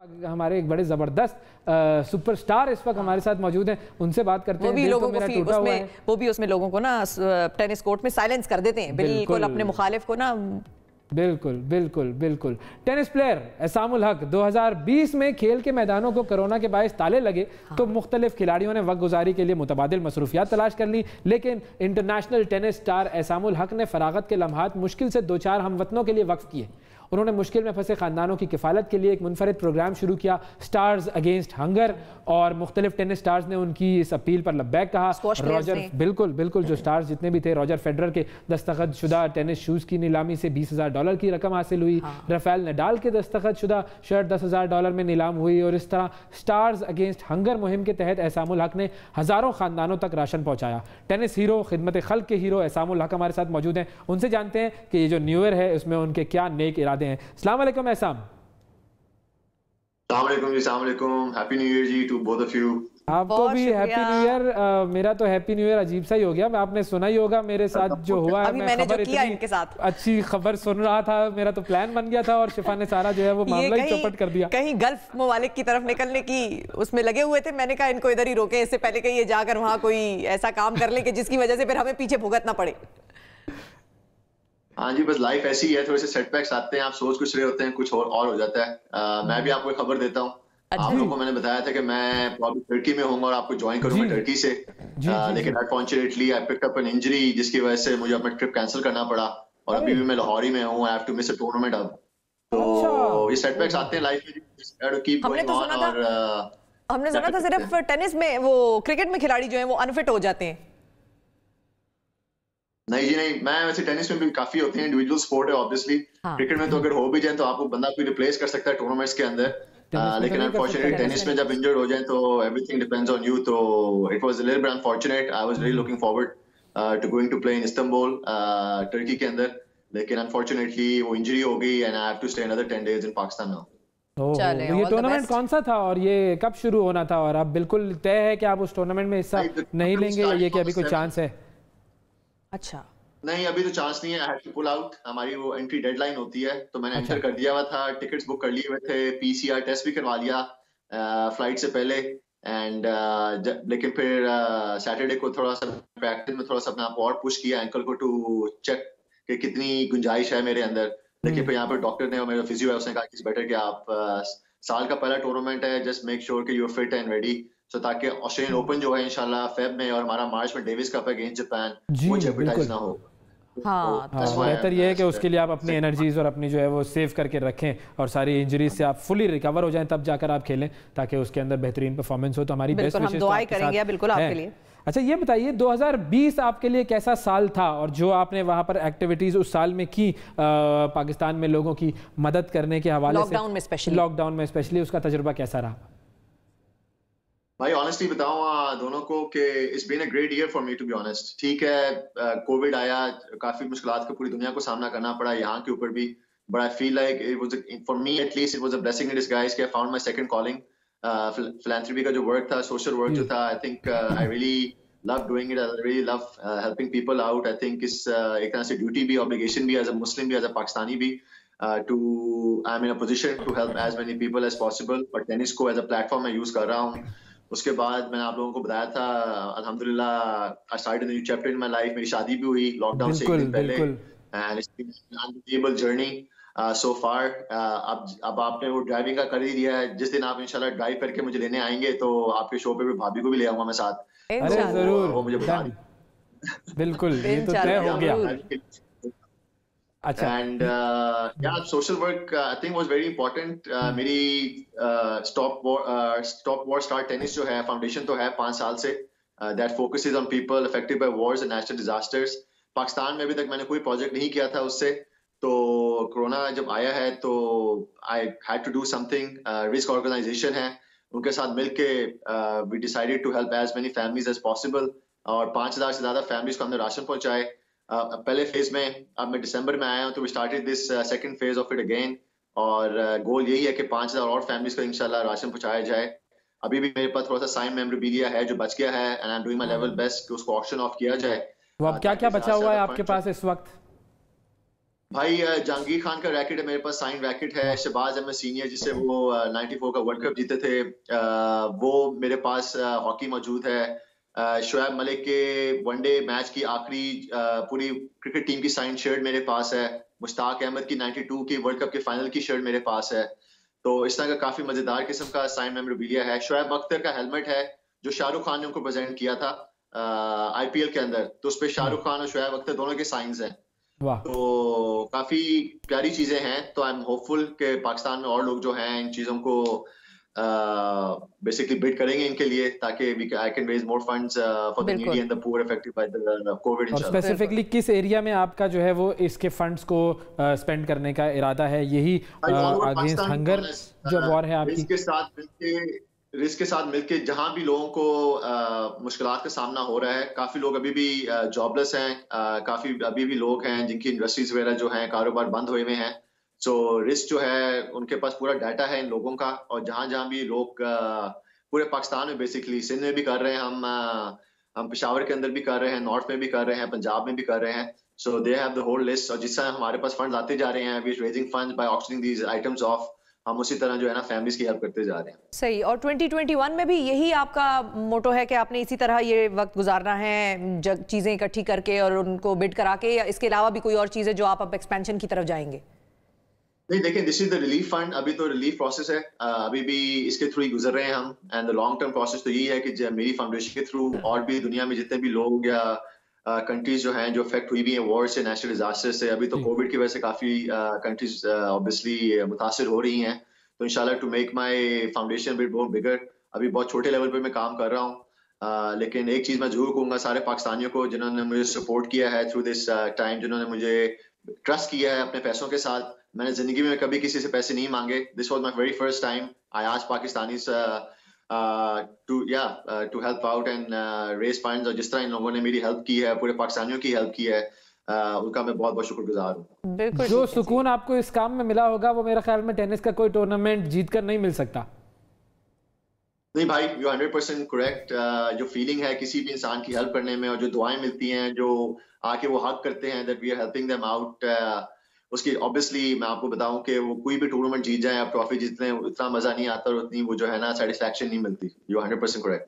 हमारे एक बड़े जबरदस्त सुपरस्टार इस वक्त हमारे साथ मौजूद हैं, उनसे बात करते हैं। वो भी लोगों को वो भी उसमें लोगों को ना टेनिस कोर्ट में साइलेंस कर देते हैं, बिल्कुल अपने मुखालिफ को ना। बिल्कुल बिल्कुल बिल्कुल। टेनिस प्लेयर एसामुल हक 2020 में खेल के मैदानों को कोरोना के बायस ताले लगे तो मुख्तलिफ खिलाड़ियों ने वक्त गुजारी के लिए मुतबादिल मसरूफियात तलाश कर ली, लेकिन इंटरनेशनल टेनिस स्टार एसामुल हक ने फरागत के लम्हात मुश्किल से 2-4 हमवतनों के लिए वक्फ किए। उन्होंने मुश्किल में फंसे खानदानों की किफ़ालत के लिए एक मुनफरिद प्रोग्राम शुरू किया, स्टार्स अगेंस्ट हंगर, और मुख्तलिफ टेनिस स्टार्स ने उनकी इस अपील पर लब्बैक कहा। रॉजर बिल्कुल जो स्टार्स जितने भी थे, रॉजर फेडरर के दस्तखत शुदा टेनिस शूज़ की नीलामी से $20,000 की रकम हासिल हुई। राफेल नडाल के दस्तखत शुदा शर्ट $10,000 में नीलाम हुई। और इस तरह स्टार्स अगेंस्ट हंगर मुहिम के तहत एसामुल हक ने हज़ारों खानदानों तक राशन पहुँचाया। टेनिस हीरो, खिदमत खल्क के हीरो एसामुल हक हमारे साथ मौजूद हैं, उनसे जानते हैं कि ये जो न्यू ईयर है उसमें उनके क्या नेक इरादे हैं। अस्सलाम वालेकुम Aisam. Happy new year ji to both of you. आपको भी हैप्पी न्यू ईयर। मेरा तो हैप्पी न्यू ईयर अजीब सा ही हो गया। आपने सुना ही होगा मेरे साथ जो हुआ है, मैंने जो किया इनके साथ अच्छी खबर सुन रहा था, मेरा तो प्लान बन गया था और शिफा ने सारा जो है वो मामला ही चौपट कर दिया। कहीं गल्फ ममालिक की तरफ निकलने की उसमें लगे हुए थे। मैंने कहा इनको इधर ही रोके, इससे पहले कहीं ये जाकर वहाँ कोई ऐसा काम कर ले कि जिसकी वजह से फिर हमें पीछे भुगतना पड़े। हाँ जी, बस लाइफ ऐसी है, थोड़े से सेटबैक्स आते हैं, आप सोच कुछ रहे होते हैं, कुछ और हो जाता है। मैं भी आपको एक खबर देता हूँ। आप लोगों को मैंने बताया था कि मैं टर्की में हूँ और आपको ज्वाइन करूंगा टर्की से, लेकिन unfortunately I picked up an injury जिसकी वजह से मुझे अपना ट्रिप कैंसिल करना पड़ा और अभी भी मैं लाहौर ही में हूँ। I have to miss a tournament अब। तो ये सेटबैक्स आते हैं लाइफ में। हमने सुना था सिर्फ टेनिस में, वो क्रिकेट में खिलाड़ी जो है वो अनफिट हो जाते हैं। नहीं जी नहीं, मैं वैसे टेनिस में भी काफी होते हैं, इंडिविजुअल स्पोर्ट है ऑब्वियसली। क्रिकेट में तो अगर हो भी जाए तो आपको बंदा कोई रिप्लेस कर सकता है टूर्नामेंट्स के अंदर, लेकिन अनफॉर्चुनेटली टेनिस में जब इंजर्ड हो जाए तो एवरीथिंग डिपेंड्स ऑन यू। तो it was a little bit unfortunate. I was really looking forward to going to play in Istanbul Turkey के अंदर, लेकिन अनफॉर्चुनेटली वो इंजरी हो गई and I have to stay another 10 days in Pakistan now. ये tournament कौन सा था और ये कब शुरू होना था, और अब बिल्कुल तय है कि आप उस टूर्नामेंट में हिस्सा नहीं लेंगे, या ये कि अभी कोई चांस है? अच्छा नहीं, अभी तो चांस नहीं है। I had to pull out. हमारी वो एंट्री डेडलाइन होती है, तो मैंने एंटर कर दिया हुआ था, टिकट्स बुक कर लिए हुए थे, पीसीआर टेस्ट भी करवा लिया फ्लाइट से पहले। एंड लेकिन फिर सैटरडे को थोड़ा सा प्रैक्टिस में थोड़ा सा अपना आप और पुश किया एंकल को टू चेक कि कितनी गुंजाइश है मेरे अंदर। लेकिन फिर यहाँ पर डॉक्टर ने और मेरा फिजियो है, उसने कहा कि बेटर कि आप साल का पहला टूर्नामेंट है, जस्ट मेक श्योर कि you are fit and ready, so ताकि ऑस्ट्रेलियन ओपन जो है इंशाल्लाह फेब में और हमारा मार्च में डेविस कप अगेंस्ट जापान वो जेपटाइज ना हो। बेहतर ये है कि उसके लिए आप अपनी एनर्जीज और अपनी जो है वो सेव करके रखें और सारी इंजरीज से आप फुली रिकवर हो जाएं, तब जाकर आप खेलें ताकि उसके अंदर बेहतरीन परफॉर्मेंस हो। तो हमारी बेस्ट विशेस दुआएं करेंगे बिल्कुल आपके लिए। अच्छा ये बताइए 2020 आपके लिए कैसा साल था, और जो आपने वहां पर एक्टिविटीज उस साल में की पाकिस्तान में लोगों की मदद करने के हवाले से, लॉकडाउन में स्पेशली, उसका तजुर्बा कैसा रहा? भाई ऑनेस्टली बताऊं दोनों को कि it's been a great year for me to be honest. ठीक है, कोविड आया, काफी मुश्किलात का पूरी दुनिया को सामना करना पड़ा, यहाँ के ऊपर भी, but I feel like it was for me at least it was a blessing in disguise कि I found my second calling. Philanthropy का जो वर्क था, सोशल वर्क जो था, I think I really love doing it, I really love helping people out. I think इस एक तरह से ड्यूटी भी, ऑब्लिगेशन भी, एज अ मुस्लिम भी, एज अ पाकिस्तानी भी, too I am in a position to help as many people as possible. और tennis को एज अ प्लेटफॉर्म मैं यूज कर रहा हूँ। उसके बाद मैंने आप लोगों को बताया था, अल्हम्दुलिल्लाह I started a new chapter in my life. मेरी शादी भी हुई लॉकडाउन से एक दिन पहले, and it's been an unbelievable journey so far. अब आपने वो ड्राइविंग का कर ही दिया है, जिस दिन आप इंशाल्लाह ड्राइव करके मुझे लेने आएंगे तो आपके शो पे भी भाभी को भी ले आऊंगा मैं साथ। अरे जरूर, वो मुझे बता बिल्कुल, ये तो तय हो गया। अच्छा, एंड या social work I think was very important. मेरी स्टॉप वॉर स्टार्ट टेनिस जो है फाउंडेशन तो है 5 साल से, that focuses on people affected by Wars and natural disasters. Pakistan में अभी तक मैंने कोई प्रोजेक्ट नहीं किया था उससे, तो कोरोना जब आया है तो I had to do something. Risk organisation है, उनके साथ मिलके we decided to help as many families as possible, और 5000 से ज्यादा फैमिलीज को हमने राशन पहुंचाए पहले फेज में। अब मैं दिसंबर में आया हूँ तो we started this second phase of it again, और गोल यही है कि 5000 और फैमिलीज को इंशाल्लाह राशन पहुंचाया जाए। अभी भी मेरे पास थोड़ा सा साइन मेमोरेबिलिया है जो बच गया है, and I am doing my level best कि उसको ऑक्शन ऑफ किया जाए। वो अब क्या क्या बचा हुआ है आपके पास इस वक्त? भाई जहांगीर खान का रैकेट है मेरे पास, साइन रैकेट है। शहबाज अहमद सीनियर जिससे वो 94 का वर्ल्ड कप जीते थे, वो मेरे पास हॉकी मौजूद है। शोएब मलिक के वनडे मैच की आखिरी पूरी क्रिकेट टीम की साइन शर्ट मेरे पास है। मुश्ताक अहमद की 92 की वर्ल्ड कप के फाइनल की शर्ट मेरे पास है। तो इस तरह का काफी मजेदार किस्म का साइन मेमोरेबिलिया है। शोएब अख्तर का हेलमेट है जो शाहरुख खान ने उनको प्रेजेंट किया था IPL के अंदर, तो उस पर शाहरुख खान और शोएब अख्तर दोनों के साइंस हैं। तो काफी प्यारी चीजें हैं। तो आई एम होपफुल कि पाकिस्तान में और लोग जो हैं इन चीजों को बेसिकली बिड करेंगे इनके लिए, ताकि I can raise more funds for the needy and the poor affected by the Covid. और स्पेसिफिकली किस एरिया में आपका जो है वो इसके फंड्स को स्पेंड करने का इरादा है? यही अगेंस्ट हंगर जो वॉर है आपकी? रिस्क के साथ मिलके जहां भी लोगों को मुश्किलात का सामना हो रहा है, काफी लोग अभी भी जॉबलेस हैं, काफी अभी भी लोग हैं जिनकी इंडस्ट्रीज वगैरह जो हैं कारोबार बंद हुए हुए हैं। सो रिस्क जो है उनके पास पूरा डाटा है इन लोगों का, और जहां जहां भी लोग पूरे पाकिस्तान में बेसिकली सिंध में भी कर रहे हैं, हम पेशावर के अंदर भी कर रहे हैं, नॉर्थ में भी कर रहे हैं, पंजाब में भी कर रहे हैं। So they have the whole list, और जिस तरह हमारे पास फंड आते जा रहे हैं, we are raising funds by auctioning these items of, हम उसी तरह जो है ना फैमिलीज की हेल्प करते जा रहे हैं। सही। और 2021 में भी यही आपका मोटो है कि आपने इसी तरह ये वक्त गुजारना है, चीजें इकट्ठी करके और उनको बिड करा के, या इसके अलावा भी कोई और चीज है जो आप अब एक्सपेंशन की तरफ जाएंगे? नहीं, देखें, this is the relief fund. अभी तो रिलीफ प्रोसेस है, अभी भी इसके थ्रू ही गुजर रहे हैं हम। And the long term process तो यही है कि मेरी फाउंडेशन के थ्रू और भी दुनिया में जितने भी लोग या कंट्रीज जो हैं जो अफेक्ट हुई भी हैं वॉर से, नेचुरल डिजास्टर से, अभी तो कोविड की वजह से काफी कंट्रीज ऑब्वियसली मुतासिर हो रही हैं। तो इंशाल्लाह to make my foundation bit more bigger, अभी बहुत छोटे लेवल पे मैं काम कर रहा हूँ, लेकिन एक चीज मैं जरूर कहूंगा सारे पाकिस्तानियों को जिन्होंने मुझे सपोर्ट किया है थ्रू दिस टाइम, जिन्होंने मुझे ट्रस्ट किया है अपने पैसों के साथ। मैंने जिंदगी में कभी किसी से पैसे नहीं मांगे। This was my very first time I asked Pakistanis to help out and raise funds, और जिस तरह इन लोगों ने मेरी हेल्प की है, पूरे पाकिस्तानियों की हेल्प की है, उनका मैं बहुत बहुत शुक्रगुजार हूँ। जो सुकून आपको इस काम में मिला होगा वो मेरे ख्याल में टेनिस का कोई टूर्नामेंट जीतकर नहीं मिल सकता। नहीं भाई, यू 100% करेक्ट। जो फीलिंग है किसी भी इंसान की हेल्प करने में, और जो दुआएं मिलती हैं, जो आके वो हक करते हैं that we are helping them out, उसकी ऑब्वियसली मैं आपको बताऊं कि वो कोई भी टूर्नामेंट जीत जाए, आप ट्रॉफी जीत लें, उतना मजा नहीं आता और उतनी वो जो है ना सेटिस्फैक्शन नहीं मिलती। You 100% correct.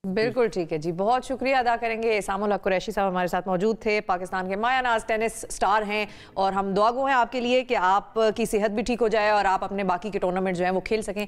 बिल्कुल ठीक है जी, बहुत शुक्रिया अदा करेंगे। एसामुल हक कुरैशी साहब हमारे साथ मौजूद थे, पाकिस्तान के मायानाज टेनिस स्टार हैं, और हम दुआगो हैं आपके लिए कि आपकी सेहत भी ठीक हो जाए और आप अपने बाकी के टूर्नामेंट जो हैं वो खेल सकें।